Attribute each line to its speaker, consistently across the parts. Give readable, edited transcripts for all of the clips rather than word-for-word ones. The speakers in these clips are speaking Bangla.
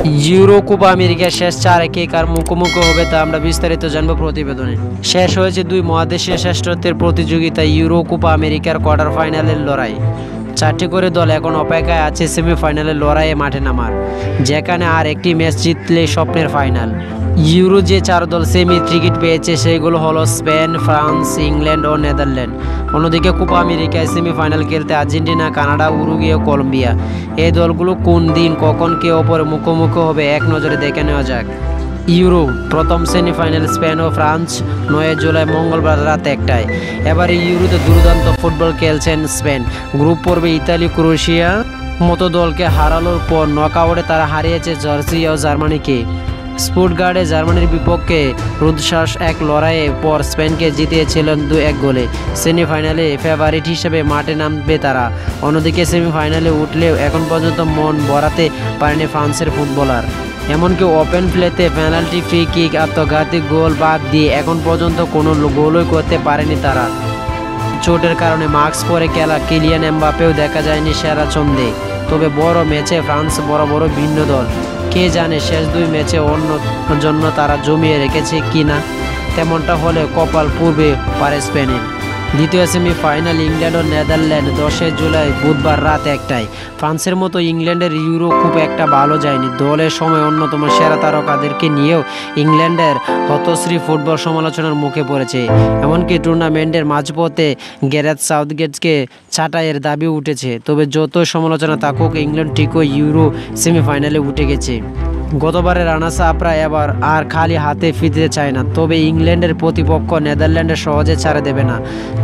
Speaker 1: ইউরো কোপা আমেরিকার শেষ চারে কে কার মুখোমুখি হবে তা আমরা বিস্তারিত জানবো প্রতিবেদনে। শেষ হয়েছে দুই মহাদেশীয় শ্রেষ্ঠত্বের প্রতিযোগিতা ইউরো কোপা আমেরিকার কোয়ার্টার ফাইনালের লড়াই। 4টি করে দল এখন অপেক্ষায় আছে সেমিফাইনালের লড়াইয়ে মাঠে নামার, যেখানে আর একটি ম্যাচ জিতলে স্বপ্নের ফাইনাল। ইউরো যে 4 দল সেমি টিকিট পেয়েছে সেগুলো হলো স্পেন, ফ্রান্স, ইংল্যান্ড ও নেদারল্যান্ড। অন্যদিকে কোপা আমেরিকায় সেমিফাইনাল খেলতে আর্জেন্টিনা, কানাডা, উরুগুয়ে ও কলম্বিয়া। এই দলগুলো কোন দিন কখন কে অপরে মুখোমুখি হবে এক নজরে দেখে নেওয়া যাক। ইউরো প্রথম সেমিফাইনাল স্পেন ও ফ্রান্স 9 জুলাই মঙ্গলবার রাত 1টায়। এবারে ইউরোতে দুর্দান্ত ফুটবল খেলছেন স্পেন। গ্রুপ পর্বে ইতালি, ক্রোয়েশিয়া মতো দলকে হারানোর পর নকআউটে তারা হারিয়েছে জর্জিয়া ও জার্মানিকে। স্টুটগার্টে জার্মানির বিপক্ষে রুদ্ধশ্বাস এক লড়াইয়ে পর স্পেনকে জিতিয়েছিলেন 2-1 গোলে। সেমিফাইনালে ফেভারিট হিসেবে মাঠে নামবে তারা। অন্যদিকে সেমিফাইনালে উঠলেও এখন পর্যন্ত মন ভরাতে পারেনি ফ্রান্সের ফুটবলার। এমনকি ওপেন প্লেতে পেনাল্টি, ফ্রি কিক, আত্মঘাতী গোল বাদ দিয়ে এখন পর্যন্ত কোনো গোলই করতে পারেনি তারা। চোটের কারণে মাস্ক পরে খেলা কিলিয়ান এমবাপ্পেও দেখা যায়নি সেরা ছন্দে। তবে বড় ম্যাচে ফ্রান্স বড় ভিন্ন দল। কে জানে শেষ 2 ম্যাচে অন্য জন্য তারা জমিয়ে রেখেছে কিনা। তেমনটা হলে কপাল পূর্বে পারে স্পেনের। দ্বিতীয় সেমিফাইনাল ইংল্যান্ড ও নেদারল্যান্ড 10 জুলাই বুধবার রাত 1টায়। ফ্রান্সের মতো ইংল্যান্ডের ইউরো খুব একটা ভালো যায়নি। দলের সময় অন্যতম সেরা তারকাদেরকে নিয়েও ইংল্যান্ডের হতশ্রী ফুটবল সমালোচনার মুখে পড়েছে। এমনকি টুর্নামেন্টের মাঝপথে গ্যারেথ সাউথগেটকে ছাঁটাইয়ের দাবি উঠেছে। তবে যত সমালোচনা থাকুক, ইংল্যান্ড ঠিকই ইউরো সেমিফাইনালে উঠে গেছে। গতবারের রানার্স আপরা এবার আর খালি হাতে ফিরতে চায় না। তবে ইংল্যান্ডের প্রতিপক্ষ নেদারল্যান্ডের সহজে ছাড়ে দেবে না।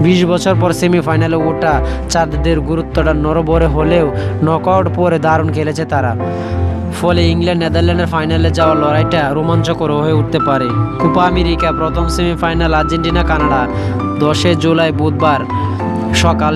Speaker 1: 20 বছর পর সেমিফাইনালে ওঠা চাঁদদের গুরুত্বটা নড়বড়ে হলেও নকআউট পরে দারুণ খেলেছে তারা। ফলে ইংল্যান্ড নেদারল্যান্ডের ফাইনালে যাওয়ার লড়াইটা রোমাঞ্চকর হয়ে উঠতে পারে। কোপা আমেরিকা প্রথম সেমিফাইনাল আর্জেন্টিনা, কানাডা 10 জুলাই বুধবার সকাল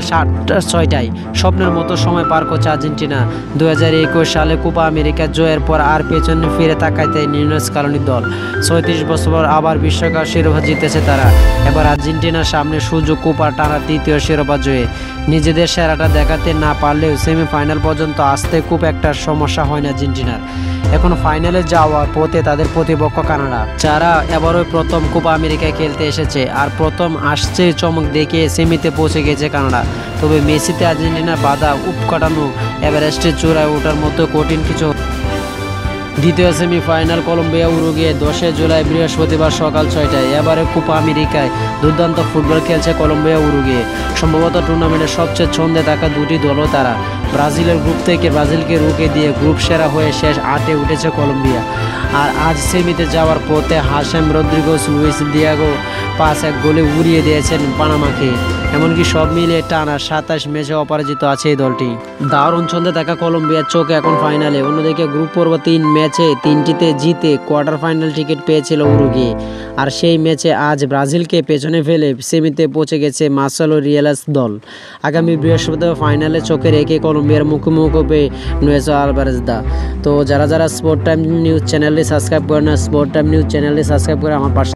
Speaker 1: 6টায়। স্বপ্নের মতো সময় পার করছে আর্জেন্টিনা। 2021 সালে কোপা আমেরিকা জয়ের পর আর পেছনে ফিরে তাকাইতে নিউনেস কালোনি দল। 36 বছর পর আবার বিশ্বকাপ শিরোপা জিতেছে তারা। এবার আর্জেন্টিনার সামনে সুযোগ কোপা টানা 3য় শিরোপা জয়ে। নিজেদের সেরাটা দেখাতে না পারলেও সেমিফাইনাল পর্যন্ত আসতে খুব একটা সমস্যা হয় না আর্জেন্টিনার। এখন ফাইনালে যাওয়ার পথে তাদের প্রতিপক্ষ কানাডা, যারা এবারও প্রথম কোপা আমেরিকায় খেলতে এসেছে। আর প্রথম আসছে চমক দেখে সেমিতে পৌঁছে গেছে কানাডা। তবে মেসিতে আর্জেন্টিনার বাধা কাটানো এভারেস্টের চূড়ায় ওঠার মতো কঠিন কিছু। দ্বিতীয় সেমিফাইনাল কলম্বিয়া, উরুগুয়ে 10 জুলাই বৃহস্পতিবার সকাল 6টায়। এবারে কোপা আমেরিকায় দুর্দান্ত ফুটবল খেলছে কলম্বিয়া, উরুগুয়ে। সম্ভবত টুর্নামেন্টের সবচেয়ে ছন্দে থাকা 2টি দলও তারা। ব্রাজিলের গ্রুপ থেকে ব্রাজিলকে রুখে দিয়ে গ্রুপ সেরা হয়ে শেষ 8-এ উঠেছে কলম্বিয়া। আর আজ সেমিতে যাওয়ার পথে হাশেম রদ্রিগেজ, লুইস দিয়াগো 5-1 গোলে উড়িয়ে দিয়েছেন পানামাকে। এমনকি সব মিলিয়ে টানা 27 ম্যাচে অপরাজিত আছে এই দলটি। দারুণ ছন্দে থাকা কলম্বিয়ার চোখ এখন ফাইনালে। অন্যদিকে গ্রুপ পর্ব 3 ম্যাচে 3টিতে জিতে কোয়ার্টার ফাইনাল টিকিট পেয়েছিল উরুগুয়ে। আর সেই ম্যাচে আজ ব্রাজিলকে পেছনে ফেলে সেমিতে পৌঁছে গেছে মার্সেলো রিয়ালস দল। আগামী বৃহস্পতিবার ফাইনালে চোখে রেখে কলম্বিয়ার মুখোমুখি হবে নুয়েস আলভারেজ দা। তো যারা স্পোর্ট টাইম নিউজ চ্যানেলটি সাবস্ক্রাইব করে না, স্পোর্ট টাইম নিউজ চ্যানেলটি সাবস্ক্রাইব করে আমার পাশে